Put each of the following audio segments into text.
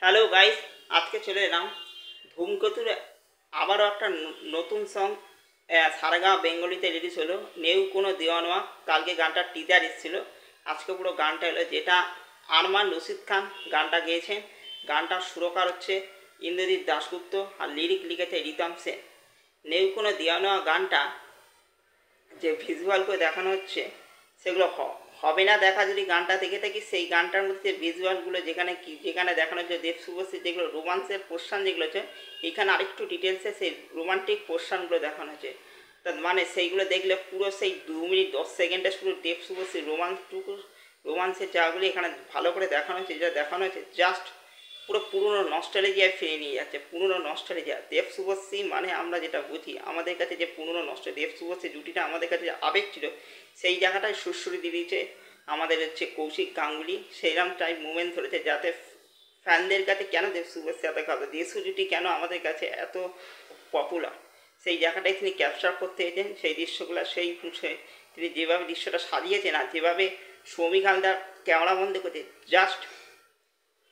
Hello guys, আজকে চলে এলাম ধূমকেতুর আবারও একটা নতুন সং সারেগাঁ বেঙ্গলিতে রিলিজ হলো, নেউ কোনো দিওয়ানোয়া। কালকে গানটার টিজার এসেছিলো, আজকে পুরো গানটা এলো, যেটা আরমান রশিদ খান গানটা গেয়েছেন। গানটার সুরকার হচ্ছে ইন্দ্রজিৎ দাশগুপ্ত আর লিরিক লিখেছে রিতম সেন। নেউ কোনো দিওয়ানোয়া গানটা যে ভিজুয়াল করে দেখানো হচ্ছে সেগুলো হবে না দেখা যদি গানটা দেখে থাকি। সেই গানটার মধ্যে যে ভিজুয়ালগুলো যেখানে দেখানো হচ্ছে দেব শুভশ্রী যেগুলো রোমান্সের পোর্শান যেগুলো হচ্ছে, এখানে আরেকটু ডিটেলসে সেই রোমান্টিক পোর্শানগুলো দেখানো হচ্ছে। তার মানে সেইগুলো দেখলে পুরো সেই 2 মিনিট 10 সেকেন্ডে শুরু দেব শুভশ্রী রোমান্সের জায়গাগুলি এখানে ভালো করে দেখানো হচ্ছে। যেটা দেখানো হচ্ছে জাস্ট পুরো পুরনো নস্টালজিয়ায় ফিরে নিয়ে যাচ্ছে। পুরনো নস্টালজিয়া দেব শুভশ্রী মানে আমরা যেটা বুঝি, আমাদের কাছে যে পুরনো দেব শুভশ্রী জুটিটা আমাদের কাছে যে আবেগ ছিল, সেই জায়গাটায় সুরসুরি দিয়ে দিয়েছে আমাদের হচ্ছে কৌশিক গাঙ্গুলি। সেইরকম টাইপ মুভমেন্ট ধরেছে যাতে ফ্যানদের কাছে কেন দেব শুভশ্রী এত ভালো, দেশু জুটি কেন আমাদের কাছে এত পপুলার, সেই জায়গাটায় তিনি ক্যাপচার করতে চেয়েছেন। সেই দৃশ্যগুলো তিনি যেভাবে দৃশ্যটা সাজিয়েছেন আর যেভাবে শ্রমিক হালদার ক্যামেরা বন্দি করছে, জাস্ট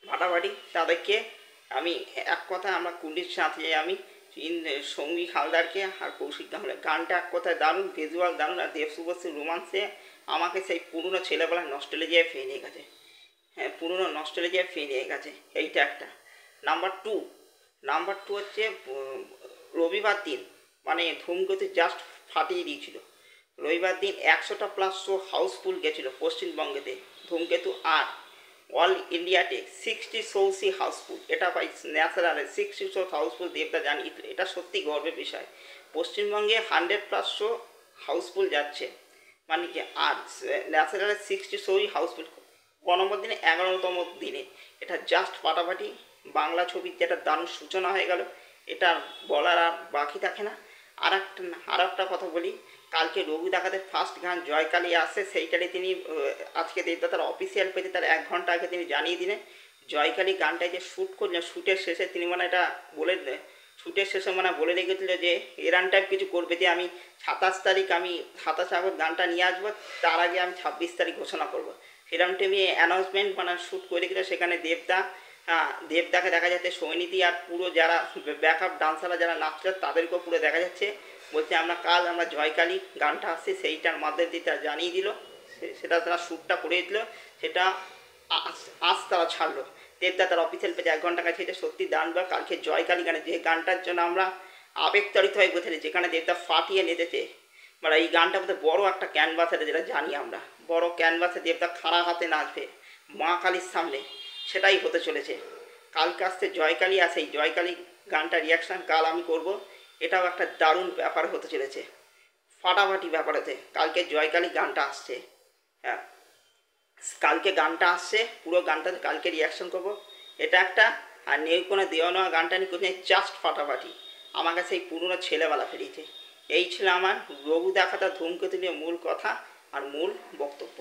ফাটাফাটি। তাদেরকে আমি এক কথায় আমরা কুলির সাথে আমি সঙ্গী হালদারকে আর কৌশিক গাঙ্গুলি গানটা এক কথায় দারুণ, ভিজুয়াল দারুণ, আর দেব শুভশ্রীর রোমান্সে আমাকে সেই পুরনো ছেলেবেলার নস্টালজিয়ায় ফিরে নিয়ে গেছে। হ্যাঁ, পুরনো নস্টালজিয়ায় ফিরে নিয়ে গেছে। এইটা একটা। নাম্বার টু হচ্ছে রবিবার দিন মানে ধূমকেতু জাস্ট ফাটিয়ে দিয়েছিল। রবিবার দিন 100টা+ শো হাউসফুল গেছিলো পশ্চিমবঙ্গেতে ধূমকেতু। আর অল ইন্ডিয়াতে 60 শোসই হাউসফুল। এটা পাই ন্যাশনালে 60 শো হাউসফুল দেবদা জানিয়েছিল। এটা সত্যি গর্বের বিষয়। পশ্চিমবঙ্গে 100+ শো হাউসফুল যাচ্ছে মানে কি, আর ন্যাশনালে 60 শোই হাউসফুল ক নম্বর দিনে, 11তম দিনে। এটা জাস্ট ফাটাফাটি। বাংলা ছবির যেটা দারুণ সূচনা হয়ে গেল, এটা বলার আর বাকি থাকে না। আর একটা কথা বলি, কালকে রঘু ডাকাতের ফার্স্ট গান জয়কালী আসছে, সেইটারে তিনি আজকে দেবদাতার অফিসিয়াল পেজে তার 1 ঘন্টা আগে তিনি জানিয়ে দিলেন জয়কালী গানটায় যে শ্যুট করলেন, শ্যুটের শেষে তিনি মানে এটা বলে দিলেন, শ্যুটের শেষে মানে বলে রেখেছিল যে এরান টাইপ কিছু করবে, যে আমি 27 তারিখ আমি 27 আগস্ট গানটা নিয়ে আসবো, তার আগে আমি 26 তারিখ ঘোষণা করবো। সেরকম টাইমে অ্যানাউন্সমেন্ট মানে শ্যুট করে রেখেছিল। সেখানে দেবদাকে দেখা যাচ্ছে, সৈনীতি আর পুরো যারা ব্যাকআপ ডান্সাররা যারা নাচছিল তাদেরকেও পুরো দেখা যাচ্ছে। বলছে আমরা জয়কালী গানটা আসছে, সেইটার মাধ্যমে দিয়ে তারা জানিয়ে দিল, সেটা তারা শ্যুটটা করে দিল। সেটা আজ তারা ছাড়লো। দেবদা তার অফিসিয়াল পেজে 1 ঘন্টা কাছে। এটা সত্যি দান বা কালকে জয়কালী গানে যে গানটার জন্য আমরা আবেগতাড়িত হয়ে বসেছি, যেখানে দেবদা ফাটিয়ে নেতেছে, মানে এই গানটা মধ্যে বড় একটা ক্যানভাসে, যেটা জানি আমরা বড় ক্যানভাসে দেবদা খাড়া হাতে নাচবে মা কালীর সামনে, সেটাই হতে চলেছে। কালকে আসছে জয়কালী, আর সেই জয়কালী গানটা রিয়াকশান কাল আমি করব। এটাও একটা দারুণ ব্যাপার হতে চলেছে, ফাটাফাটি ব্যাপার হতে। কালকে জয়কালী গানটা আসছে। হ্যাঁ, কালকে গানটা আসছে, পুরো গানটাতে কালকে রিয়াকশন করব, এটা একটা। আর নেউ কোনো দেওয়ানোয়া গানটা নিয়ে করছে জাস্ট ফাটাফাটি। আমার কাছে এই পুরনো ছেলেবেলা ফিরিয়েছে। এই ছিল আমার রঘু দেখাটা ধূমকেতু নিয়ে মূল কথা আর মূল বক্তব্য।